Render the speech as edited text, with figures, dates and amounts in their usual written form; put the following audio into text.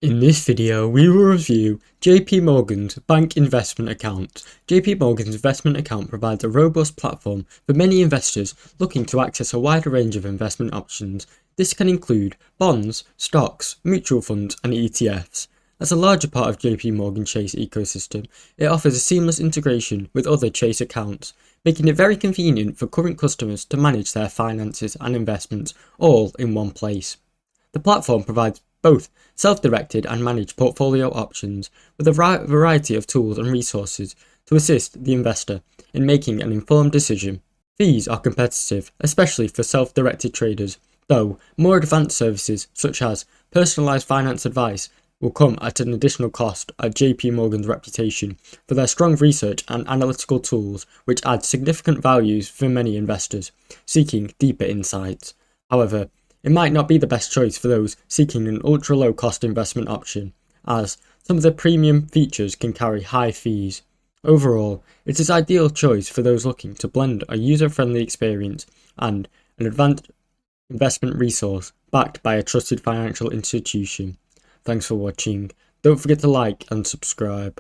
In this video, we will review J.P.Morgan's bank investment account. J.P.Morgan's investment account provides a robust platform for many investors looking to access a wider range of investment options. This can include bonds, stocks, mutual funds, and ETFs. As a larger part of J.P.Morgan Chase ecosystem, it offers a seamless integration with other Chase accounts, making it very convenient for current customers to manage their finances and investments all in one place. The platform provides both self-directed and managed portfolio options with a variety of tools and resources to assist the investor in making an informed decision. Fees are competitive, especially for self-directed traders, though more advanced services such as personalized finance advice will come at an additional cost at JP Morgan's reputation for their strong research and analytical tools, which add significant values for many investors seeking deeper insights. However, it might not be the best choice for those seeking an ultra-low cost investment option, as some of the premium features can carry high fees. Overall, it is an ideal choice for those looking to blend a user-friendly experience and an advanced investment resource backed by a trusted financial institution. Thanks for watching. Don't forget to like and subscribe.